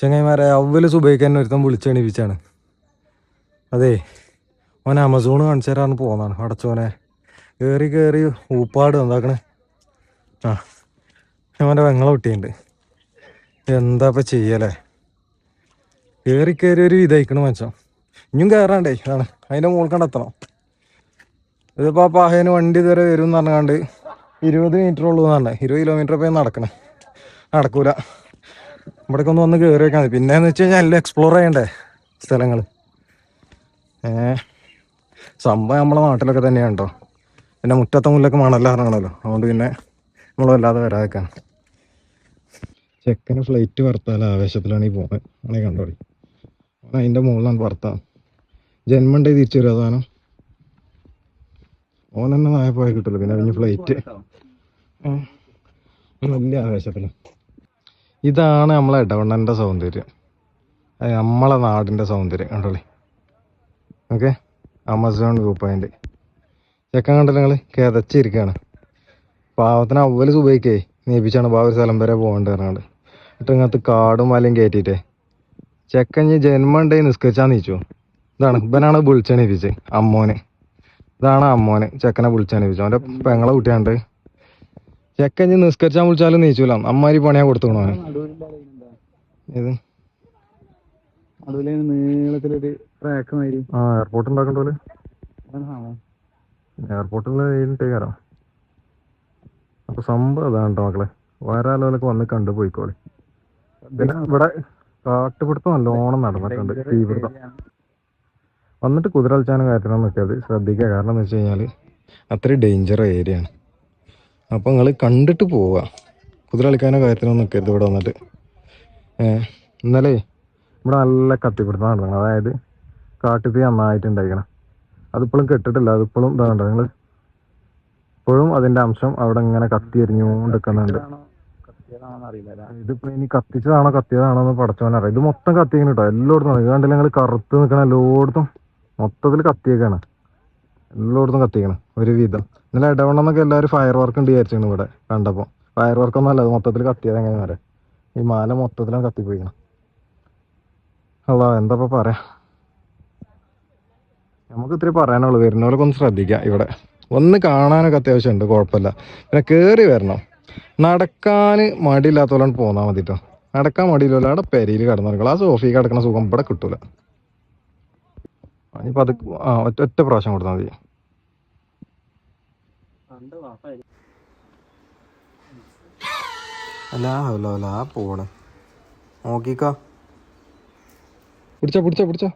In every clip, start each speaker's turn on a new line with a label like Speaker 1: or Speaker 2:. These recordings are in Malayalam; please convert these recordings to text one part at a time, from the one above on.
Speaker 1: ചങ്ങായിമാരെ അവല് സുബൈക്ക് തന്നെ ഒരുത്തം വിളിച്ചെണീപ്പിച്ചാണ്. അതെ, ഓൻ ആമസോൺ കാണിച്ചു തരാന്ന് പോന്നാണ്. അടച്ചോനെ കയറി കയറി ഊപ്പാട് എന്താക്കണേ. ഓൻ്റെ വെങ്ങളെ കുട്ടിയുണ്ട്. എന്താ ഇപ്പം ചെയ്യലേ? കയറി കയറി ഒരു ഇതയക്കണ മനുഷ്യൻ. ഇനിയും കയറാണ്ടേ. അതാണ് അതിൻ്റെ മുകളിൽ കണ്ടെത്തണം. ഇതിപ്പോൾ ആ പാഹേന് വണ്ടി ഇതുവരെ വരും എന്ന് പറഞ്ഞാണ്ട് 20 മീറ്റർ ഉള്ളൂ എന്ന് പറഞ്ഞത്. 20 കിലോമീറ്റർ പോയി നടക്കണേ. നടക്കൂല. ഇവിടേക്ക് വന്ന് കയറി വെക്കാൻ മതി. പിന്നെയെന്ന് വെച്ച് കഴിഞ്ഞാൽ എല്ലാം എക്സ്പ്ലോർ ചെയ്യണ്ടേ സ്ഥലങ്ങൾ. സംഭവം നമ്മളെ നാട്ടിലൊക്കെ തന്നെയാണ് കേട്ടോ. പിന്നെ മുറ്റത്തെ മുല്ലൊക്കെ മണലാറണല്ലോ. അതുകൊണ്ട് പിന്നെ നമ്മൾ വല്ലാതെ വരാതെക്കാണ്. ചെക്കന് ഫ്ലൈറ്റ് വർത്താൽ ആവേശത്തിലാണ് ഈ പോകുന്നത്. ആണെങ്കിൽ കണ്ടോളി, അവൻ അതിൻ്റെ മുകളിലാണ് വർത്താൻ. ജന്മണ്ടേ തിരിച്ചു വരും. അതാണ് ഓൻ തന്നെ നായ പോയാൽ കിട്ടില്ല. പിന്നെ അതിന് ഫ്ലൈറ്റ് വലിയ ആവേശത്തില്. ഇതാണ് നമ്മളെ ഇടവണ്ണൻ്റെ സൗന്ദര്യം. നമ്മളെ നാടിൻ്റെ സൗന്ദര്യം കണ്ടോളി. Okay, Amazon view point. ചെക്കൻ കണ്ടല്ലോ നിങ്ങൾ, കിതച്ചിരിക്കുകയാണ്. പാവത്തിന് അവല് സുബൈക്കേ നീപ്പിച്ചാണ് ഒരു സ്ഥലം വരെ പോകേണ്ടി പറഞ്ഞാണ്ട്. എന്നിട്ട് ഇങ്ങനത്തെ കാടും മലയും കയറ്റിയിട്ടേ ചെക്കൻ ജന്മം ഉണ്ടേ നിസ്കരിച്ചാൽ നീച്ചു. ഇതാണ് ഇവനാണ് വിളിച്ചെണീപ്പിച്ച് അമ്മോന്. ഇതാണ് അമ്മോന് ചെക്കനെ വിളിച്ചെണീപ്പിച്ചു. അവൻ്റെ പെങ്ങളെ കുട്ടിയാണ്ട്. ചെക്കൻ നിസ്കരിച്ചാൽ വിളിച്ചാലും നീച്ചൂല. അമ്മാരി പണിയാ കൊടുത്തോണോ ഇത്.
Speaker 2: നീളത്തിലൊരു ട്രാക്ക് മാതിരി
Speaker 1: എയർപോർട്ട് ഉണ്ടാക്കണ്ടോ? എയർപോർട്ടിൽ കഴിഞ്ഞിട്ടേ കയറാം. അപ്പൊ സംഭവം അതാണ് കേട്ടോ മക്കളെ. വരാലോലൊക്കെ വന്ന് കണ്ടു പോയിക്കോളെ. പിന്നെ ഇവിടെ കാട്ടുപിടുത്തം നല്ലോണം നടന്നിട്ടുണ്ട്. തീപിടുത്തം വന്നിട്ട് കുതിര കളിച്ചാനും കാര്യത്തിനൊന്നും നിൽക്കരുത്. ശ്രദ്ധിക്കുക. കാരണം എന്ന് വെച്ച് കഴിഞ്ഞാൽ അത്രയും ഡേഞ്ചർ ഏരിയ ആണ്. അപ്പം നിങ്ങൾ കണ്ടിട്ട് പോവുക. കുതിര കളിക്കാനോ കാര്യത്തിനൊന്നും നിൽക്കരുത് ഇവിടെ വന്നിട്ട്. ഇന്നലെ ഇവിടെ നല്ല കത്തിപ്പിടുത്തം നടന്നു. അതായത് കാട്ടുതീ നന്നായിട്ടുണ്ടായിരിക്കണം. അതിപ്പോഴും കെട്ടിട്ടില്ല. അതിപ്പോഴും ഇതാകണ്ട നിങ്ങൾ. ഇപ്പോഴും അതിൻ്റെ അംശം അവിടെ ഇങ്ങനെ കത്തി എരിഞ്ഞുകൊണ്ടിരിക്കുന്നുണ്ട്. ഇതിപ്പോ ഇനി കത്തിച്ചതാണോ കത്തിയതാണോ എന്ന് പടച്ചവനറിയാം. ഇത് മൊത്തം കത്തിക്കണം കേട്ടോ. എല്ലായിടത്തും ഇത് കണ്ടില്ല നിങ്ങൾ, കറുത്ത് നിൽക്കണം. എല്ലായിടത്തും മൊത്തത്തിൽ കത്തിയേക്കാണ്. എല്ലായിടത്തും കത്തിക്കണം ഒരുവിധം. ഇന്നലെ ഇടവണ്ണമെന്നൊക്കെ എല്ലാവരും ഫയർ വർക്ക് ഉണ്ട് വിചാരിച്ചാണ് ഇവിടെ കണ്ടപ്പോൾ. ഫയർ വർക്കൊന്നും അല്ല, അത് മൊത്തത്തിൽ കത്തിയത്. എങ്ങനെ വരെ ഈ മാല മൊത്തത്തിലും കത്തിപ്പോയിക്കണം. അതാ എന്താ പറയാ, നമുക്ക് ഇത്തിരി പറയാനുള്ളൂ. വരുന്നവരൊക്കെ ഒന്ന് ശ്രദ്ധിക്കുക. ഇവിടെ ഒന്ന് കാണാനൊക്കെ അത്യാവശ്യമുണ്ട്, കുഴപ്പമില്ല. പിന്നെ കയറി വരണം. നടക്കാൻ മടിയില്ലാത്തോലാണ് പോന്നാൽ മതി കേട്ടോ. നടക്കാൻ മടിയില്ലല്ലോ. അവിടെ പെരയിൽ കിടന്നിറക്കണം. ആ സോഫി കിടക്കുന്ന സുഖം ഇവിടെ കിട്ടൂല. ഇനിയിപ്പോൾ അത് ഒറ്റ പ്രാവശ്യം കൊടുത്താൽ മതി. അല്ല പോണേ നോക്കിക്കോ. പിടിച്ചോ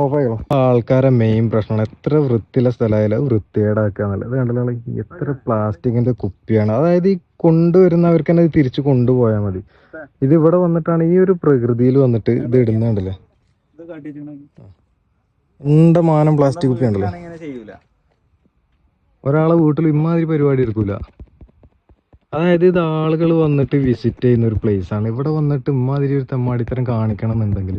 Speaker 1: ഓഫായിക്കോ. ആൾക്കാരെ മെയിൻ പ്രശ്നമാണ് എത്ര വൃത്തിയുള്ള സ്ഥലമായാലും വൃത്തികേടാക്കുക എന്നുള്ളത്. ഇത് കണ്ടല്ലോ എത്ര പ്ലാസ്റ്റിക്കിന്റെ കുപ്പിയാണ്. അതായത് ഈ കൊണ്ടുവരുന്നവർക്ക് തന്നെ ഇത് തിരിച്ചു കൊണ്ടുപോയാൽ മതി. ഇത് ഇവിടെ വന്നിട്ടാണ് ഈ ഒരു പ്രകൃതിയിൽ വന്നിട്ട് ഇത് ഇടുന്നുണ്ടല്ലേ. എന്താ മാനം പ്ലാസ്റ്റിക് കുപ്പി ഉണ്ടല്ലോ. ഒരാളെ വീട്ടിൽ ഇമാതിരി പരിപാടി എടുക്കൂല. അതായത് ഇത് ആളുകൾ വന്നിട്ട് വിസിറ്റ് ചെയ്യുന്ന ഒരു പ്ലേസ് ആണ്. ഇവിടെ വന്നിട്ട് ഇമാതിരി ഒരു തെമ്മാടിത്തരം കാണിക്കണം എന്നുണ്ടെങ്കിൽ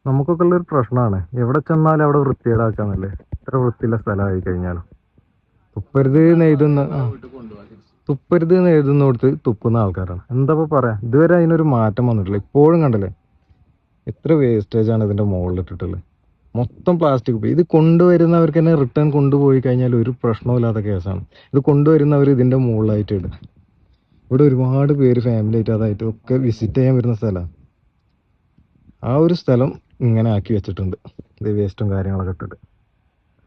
Speaker 1: നമുക്കൊക്കെ ഉള്ളൊരു പ്രശ്നമാണ്. എവിടെ ചെന്നാലും അവിടെ വൃത്തികേടാക്കാന്നല്ലേ. ഇത്ര വൃത്തിയുള്ള സ്ഥലമായി കഴിഞ്ഞാലും തുപ്പരുത് എന്ന് എഴുതുന്നിടത്ത് തുപ്പുന്ന ആൾക്കാരാണ്. എന്താ പറയാ, ഇതുവരെ അതിനൊരു മാറ്റം വന്നിട്ടില്ല. ഇപ്പോഴും കണ്ടല്ലേ എത്ര വേസ്റ്റേജ് ആണ് ഇതിന്റെ മുകളിലിട്ടിട്ടുള്ളത്. മൊത്തം പ്ലാസ്റ്റിക് കുപ്പി. ഇത് കൊണ്ടുവരുന്നവർക്ക് തന്നെ റിട്ടേൺ കൊണ്ടുപോയി കഴിഞ്ഞാൽ ഒരു പ്രശ്നമില്ലാത്ത കേസാണ്. ഇത് കൊണ്ടുവരുന്നവർ ഇതിന്റെ മുകളിലായിട്ട് ഇടുക. ഇവിടെ ഒരുപാട് പേര് ഫാമിലി ആയിട്ട് അതായിട്ട് ഒക്കെ വിസിറ്റ് ചെയ്യാൻ വരുന്ന സ്ഥലമാണ്. ആ ഒരു സ്ഥലം ഇങ്ങനെ ആക്കി വെച്ചിട്ടുണ്ട്. ഇത് വേസ്റ്റും കാര്യങ്ങളൊക്കെ ഇട്ടിട്ട്.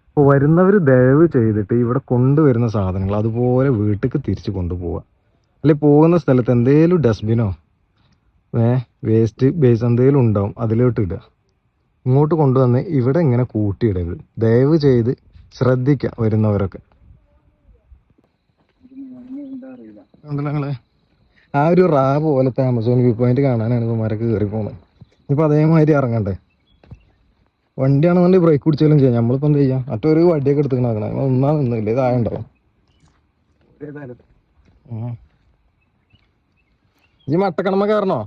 Speaker 1: അപ്പോൾ വരുന്നവർ ദയവ് ചെയ്തിട്ട് ഇവിടെ കൊണ്ടുവരുന്ന സാധനങ്ങൾ അതുപോലെ വീട്ടിലേക്ക് തിരിച്ച് കൊണ്ടുപോവുക. അല്ലെങ്കിൽ പോകുന്ന സ്ഥലത്ത് എന്തെങ്കിലും ഡസ്റ്റ്ബിനോ വേസ്റ്റ് ബേസ് എന്തെങ്കിലും ഉണ്ടാവും, അതിലോട്ട് ഇടുക. ഇങ്ങോട്ട് കൊണ്ടുവന്ന് ഇവിടെ ഇങ്ങനെ കൂട്ടിയിടരുത്. ദയവ് ചെയ്ത് ശ്രദ്ധിക്കുക വരുന്നവരൊക്കെ. ഉണ്ടല്ലോ നിങ്ങളെ ആ ഒരു പോലത്തെ ആമസോൺ വ്യൂ പോയിന്റ് കാണാനാണ് ഇവന്മാരൊക്കെ കയറി പോകുന്നത്. ഇപ്പം അതേമാതിരി ഇറങ്ങണ്ടേ. വണ്ടിയാണെന്നുണ്ടെങ്കിൽ ബ്രേക്ക് പിടിച്ചാലും ചെയ്യാം. നമ്മളിപ്പോൾ എന്താ ചെയ്യാം, മറ്റൊരു വണ്ടിയൊക്കെ എടുത്തിട്ടുണ്ടാക്കണം. ഒന്നാ നിന്നില്ല, ഇതായ ഉണ്ടാവും. ഈ മട്ടക്കണമ കയറണോ?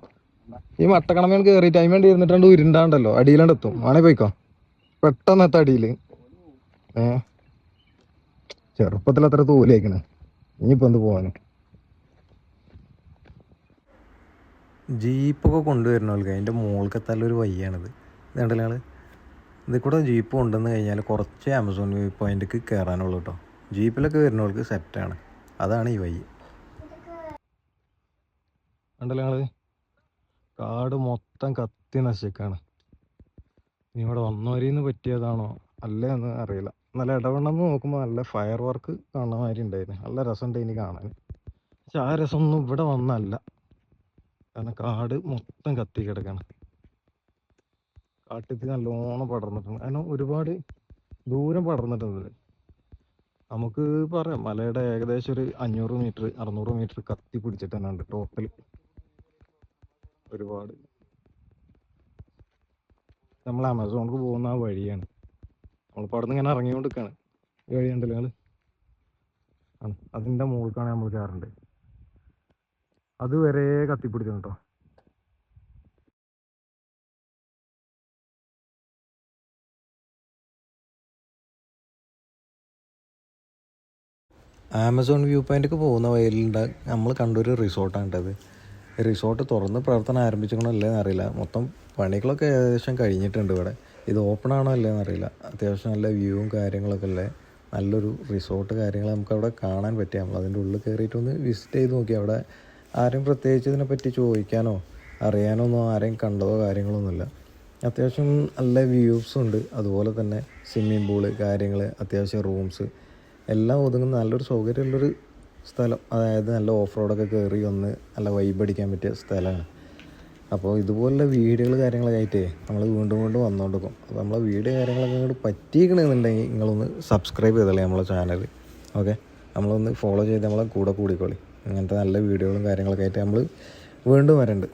Speaker 1: ഈ മട്ടക്കണമ കയറിയിട്ട് അതിന് വേണ്ടി ഇരുന്നിട്ടുണ്ട് ഉരുണ്ടാണ്ടല്ലോ. അടിയിലാണ്ട് എത്തും. ആണേ പോയിക്കോ, പെട്ടെന്ന് എത്താം അടിയിൽ. ചെറുപ്പത്തിൽ അത്ര തോലിയേക്കണ്, ഇനിയിപ്പോൾ എന്ത് പോകാൻ. ജീപ്പൊക്കെ കൊണ്ടുവരണവർക്ക് അതിൻ്റെ മുകൾക്കെത്താലൊരു വയ്യാണിത്. ഇത് കണ്ടില്ല ഞങ്ങൾ, ഇതിൽ കൂടെ ജീപ്പ് കൊണ്ടുവന്ന് കഴിഞ്ഞാൽ കുറച്ച് ആമസോൺ വ്യൂ പോയിൻ്റിലേക്ക് കയറാനുള്ളൂ കേട്ടോ. ജീപ്പിലൊക്കെ വരുന്നവർക്ക് സെറ്റാണ്. അതാണ് ഈ വഴി. കണ്ടല്ലോ ഞങ്ങൾ, കാട് മൊത്തം കത്തി നശിക്കാണ്. ഇനി ഇവിടെ വന്നവരിന്ന് പറ്റിയതാണോ അല്ലേ എന്ന് അറിയില്ല. നല്ല ഇടവണ്ണമെന്ന് നോക്കുമ്പോൾ നല്ല ഫയർ വർക്ക് കാണുന്ന മാതിരി ഉണ്ടായിരുന്നു. നല്ല രസമുണ്ട് ഇനി കാണാൻ. പക്ഷെ ആ രസമൊന്നും ഇവിടെ വന്നല്ല. കാരണം കാട് മൊത്തം കത്തി കിടക്കാണ്. കാട്ടിൽ നല്ലോണം പടർന്നിട്ടുണ്ട്. കാരണം ഒരുപാട് ദൂരം പടർന്നിട്ടുണ്ട്. നമുക്ക് പറയാം മലയുടെ ഏകദേശം ഒരു 500 മീറ്റർ 600 മീറ്റർ കത്തി പിടിച്ചിട്ട് തന്നെ ഉണ്ട് ടോട്ടൽ. ഒരുപാട് നമ്മൾ ആമസോണിക്ക് പോകുന്ന ആ വഴിയാണ്. നമ്മളിപ്പോൾ അവിടെ നിന്ന് ഇങ്ങനെ ഇറങ്ങിക്കൊണ്ടിരിക്കുകയാണ്. ഈ വഴി ഉണ്ടല്ലോ നിങ്ങൾ, അതിൻ്റെ മുകൾക്കാണ് നമ്മൾ കയറേണ്ടത്. അതുവരെ കത്തിപ്പിടിച്ചു കേട്ടോ. ആമസോൺ വ്യൂ പോയിൻ്റൊക്കെ പോകുന്ന വഴിയിലുണ്ട് നമ്മൾ കണ്ടൊരു റിസോർട്ടാണ് കേട്ടത്. റിസോർട്ട് തുറന്ന് പ്രവർത്തനം ആരംഭിച്ചിക്കണോ അല്ലേന്ന് അറിയില്ല. മൊത്തം പണികളൊക്കെ ഏകദേശം കഴിഞ്ഞിട്ടുണ്ട് ഇവിടെ. ഇത് ഓപ്പൺ ആണോ അല്ലേന്ന് അറിയില്ല. അത്യാവശ്യം നല്ല വ്യൂവും കാര്യങ്ങളൊക്കെ അല്ലേ, നല്ലൊരു റിസോർട്ട് കാര്യങ്ങൾ നമുക്ക് അവിടെ കാണാൻ പറ്റുക. നമ്മൾ അതിൻ്റെ ഉള്ളിൽ കയറിയിട്ടൊന്ന് വിസിറ്റ് ചെയ്ത് നോക്കി. അവിടെ ആരും പ്രത്യേകിച്ച് ഇതിനെപ്പറ്റി ചോദിക്കാനോ അറിയാനോ ഒന്നും ആരെയും കണ്ടതോ കാര്യങ്ങളൊന്നുമില്ല. അത്യാവശ്യം നല്ല വ്യൂസും ഉണ്ട്. അതുപോലെ തന്നെ സ്വിമ്മിംഗ് പൂള് കാര്യങ്ങൾ, അത്യാവശ്യം റൂംസ് എല്ലാം ഒതുങ്ങുന്ന നല്ലൊരു സൗകര്യമുള്ളൊരു സ്ഥലം. അതായത് നല്ല ഓഫ് റോഡൊക്കെ കയറി വന്ന് നല്ല വൈബ് അടിക്കാൻ പറ്റിയ സ്ഥലമാണ്. അപ്പോൾ ഇതുപോലുള്ള വീഡിയോകൾ കാര്യങ്ങളൊക്കെ ആയിട്ടേ നമ്മൾ വീണ്ടും വീണ്ടും വന്നുകൊണ്ടിരിക്കും. അപ്പോൾ നമ്മളെ വീഡിയോ കാര്യങ്ങളൊക്കെ ഇങ്ങോട്ട് പറ്റിയിരിക്കണമെന്നുണ്ടെങ്കിൽ നിങ്ങളൊന്ന് സബ്സ്ക്രൈബ് ചെയ്തോളി നമ്മളെ ചാനൽ. ഓക്കെ, നമ്മളൊന്ന് ഫോളോ ചെയ്ത് നമ്മളെ കൂടെ കൂടിക്കോളി. അങ്ങനത്തെ നല്ല വീഡിയോകളും കാര്യങ്ങളൊക്കെ ആയിട്ട് നമ്മൾ വീണ്ടും വരണ്ട്.